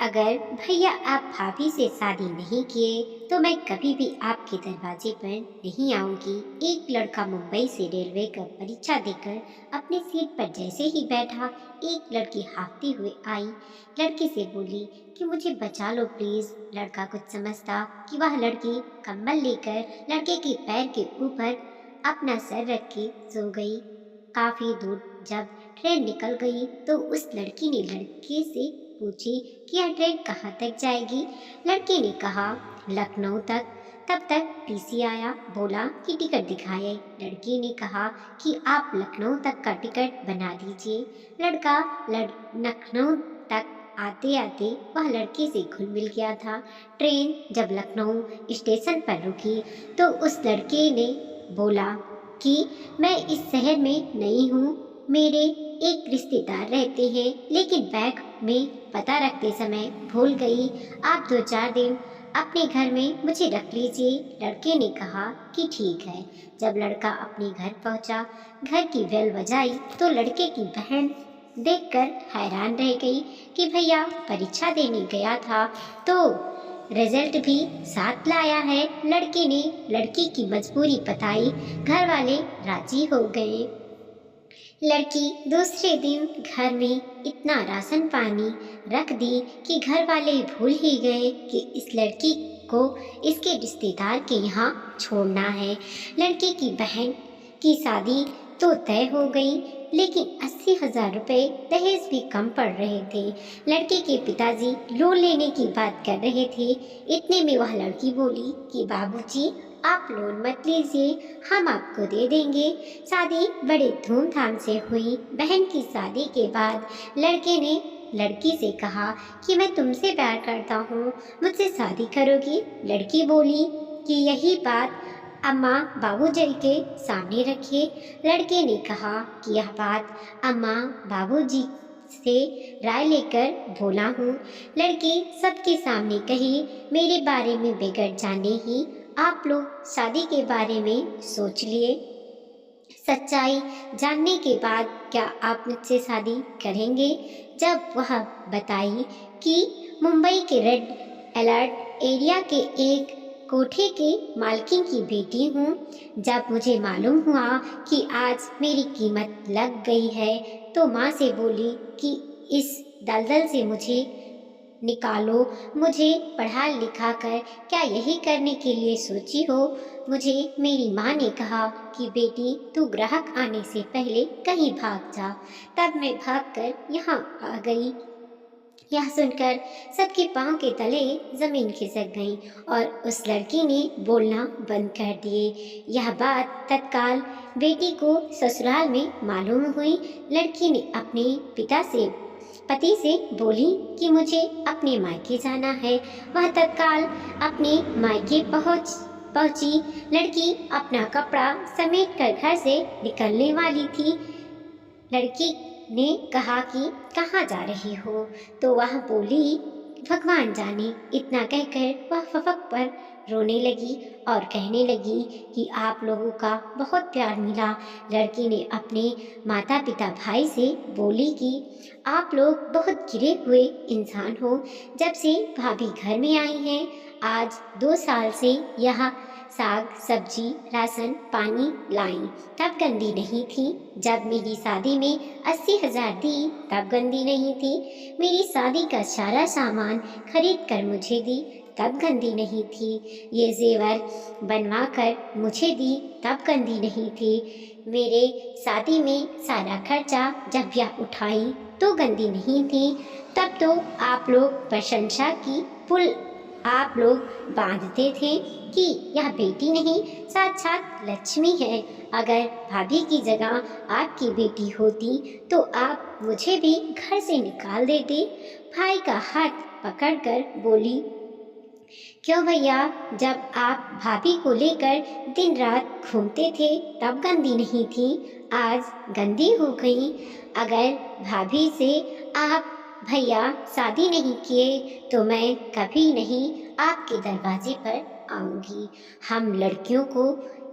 अगर भैया आप भाभी से शादी नहीं किए तो मैं कभी भी आपके दरवाजे पर नहीं आऊंगी। एक लड़का मुंबई से रेलवे का परीक्षा देकर अपनी सीट पर जैसे ही बैठा, एक लड़की हाँफती हुई आई, लड़के से बोली कि मुझे बचा लो प्लीज। लड़का कुछ समझता कि वह लड़की कंबल लेकर लड़के के पैर के ऊपर अपना सर रख के सो गई। काफी दूर जब ट्रेन निकल गई तो उस लड़की ने लड़के से पूछी कि यह ट्रेन कहाँ तक जाएगी। लड़के ने कहा लखनऊ तक। तब तक टीसी आया, बोला कि टिकट दिखाए। लड़की ने कहा कि आप लखनऊ तक का टिकट बना दीजिए। लड़का लखनऊ तक आते आते वह लड़के से घुल मिल गया था। ट्रेन जब लखनऊ स्टेशन पर रुकी तो उस लड़के ने बोला कि मैं इस शहर में नई हूँ, मेरे एक रिश्तेदार रहते हैं, लेकिन बैग में पता रखते समय भूल गई। आप 2-4 दिन अपने घर में मुझे रख लीजिए। लड़के ने कहा कि ठीक है। जब लड़का अपने घर पहुंचा, घर की बेल बजाई तो लड़के की बहन देखकर हैरान रह गई कि भैया परीक्षा देने गया था तो रिजल्ट भी साथ लाया है। लड़के ने लड़की की मजबूरी बताई, घर वाले राजी हो गए। लड़की दूसरे दिन घर में इतना राशन पानी रख दी कि घर वाले भूल ही गए कि इस लड़की को इसके रिश्तेदार के यहाँ छोड़ना है। लड़के की बहन की शादी तो तय हो गई, लेकिन 80,000 रुपये दहेज भी कम पड़ रहे थे। लड़के के पिताजी लोन लेने की बात कर रहे थे। इतने में वह लड़की बोली कि बाबूजी आप लोन मत लीजिए, हम आपको दे देंगे। शादी बड़े धूमधाम से हुई। बहन की शादी के बाद लड़के ने लड़की से कहा कि मैं तुमसे प्यार करता हूँ, मुझसे शादी करोगी। लड़की बोली कि यही बात अम्मा बाबूजी के सामने रखिए। लड़के ने कहा कि यह बात अम्मा बाबूजी से राय लेकर बोला हूँ। लड़की सबके सामने कही, मेरे बारे में बिगड़ जाने ही आप लोग शादी के बारे में सोच लिए। सच्चाई जानने के बाद क्या आप मुझसे शादी करेंगे? जब वह बताई कि मुंबई के रेड अलर्ट एरिया के एक कोठे के मालकिन की बेटी हूँ, जब मुझे मालूम हुआ कि आज मेरी कीमत लग गई है तो माँ से बोली कि इस दलदल से मुझे निकालो। मुझे पढ़ा लिखा कर क्या यही करने के लिए सोची हो? मुझे मेरी माँ ने कहा कि बेटी तू ग्राहक आने से पहले कहीं भाग जा। तब मैं भागकर यहाँ आ गई। यह सुनकर सबके पांव के तले जमीन खिसक गई और उस लड़की ने बोलना बंद कर दिए। यह बात तत्काल बेटी को ससुराल में मालूम हुई। लड़की ने अपने पति से बोली कि मुझे अपने मायके जाना है। वह तत्काल अपने मायके पहुंची। लड़की अपना कपड़ा समेट कर घर से निकलने वाली थी। लड़की ने कहा कि कहाँ जा रही हो? तो वह बोली भगवान जाने। इतना कहकर वह फपक पर रोने लगी और कहने लगी कि आप लोगों का बहुत प्यार मिला। लड़की ने अपने माता पिता भाई से बोली कि आप लोग बहुत गिरे हुए इंसान हो। जब से भाभी घर में आई हैं, आज 2 साल से यह साग सब्जी राशन पानी लाई, तब गंदी नहीं थी। जब मेरी शादी में 80,000 दी तब गंदी नहीं थी। मेरी शादी का सारा सामान खरीद कर मुझे दी तब गंदी नहीं थी। ये जेवर बनवा कर मुझे दी तब गंदी नहीं थी। मेरे शादी में सारा खर्चा जब यह उठाई तो गंदी नहीं थी। तब तो आप लोग प्रशंसा की पुल आप लोग बांधते थे कि यह बेटी नहीं साक्षात लक्ष्मी है। अगर भाभी की जगह आपकी बेटी होती तो आप मुझे भी घर से निकाल देते। भाई का हाथ पकड़कर बोली, क्यों भैया, जब आप भाभी को लेकर दिन रात घूमते थे तब गंदी नहीं थी, आज गंदी हो गई। अगर भाभी से आप भैया शादी नहीं किए तो मैं कभी नहीं आपके दरवाजे पर आऊंगी। हम लड़कियों को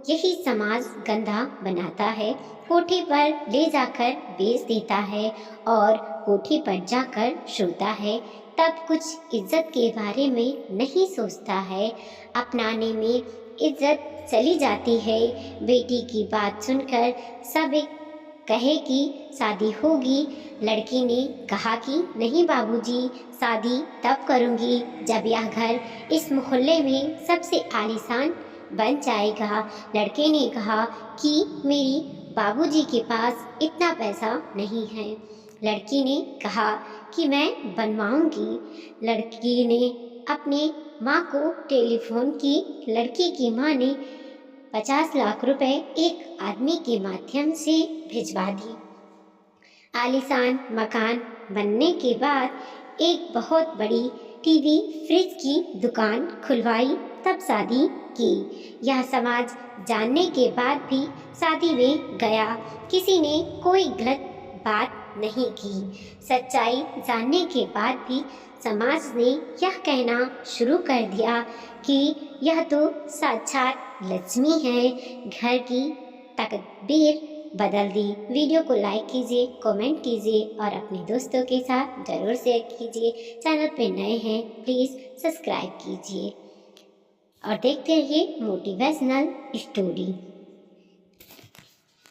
यही समाज गंदा बनाता है, कोठी पर ले जाकर बेच देता है और कोठी पर जाकर सोता है। तब कुछ इज्जत के बारे में नहीं सोचता है, अपनाने में इज्जत चली जाती है। बेटी की बात सुनकर सब एक कहे कि शादी होगी। लड़की ने कहा कि नहीं बाबूजी, शादी तब करूंगी जब यह घर इस मोहल्ले में सबसे आलीशान बन जाएगा। लड़के ने कहा कि मेरी बाबूजी के पास इतना पैसा नहीं है। लड़की ने कहा कि मैं बनवाऊंगी। लड़की ने अपने माँ को टेलीफोन की। लड़की की माँ ने 50 लाख रुपए एक आदमी के माध्यम से भिजवा दी। आलीशान मकान बनने के बाद एक बहुत बड़ी टीवी फ्रिज की दुकान खुलवाई, तब शादी की। यह समाज जानने के बाद भी शादी में गया। किसी ने कोई गलत बात नहीं की। सच्चाई जानने के बाद भी समाज ने यह कहना शुरू कर दिया कि यह तो साक्षात लक्ष्मी है, घर की तकदीर बदल दी। वीडियो को लाइक कीजिए, कमेंट कीजिए और अपने दोस्तों के साथ ज़रूर शेयर कीजिए। चैनल पे नए हैं प्लीज़ सब्सक्राइब कीजिए और देखते रहिए मोटिवेशनल स्टोरी।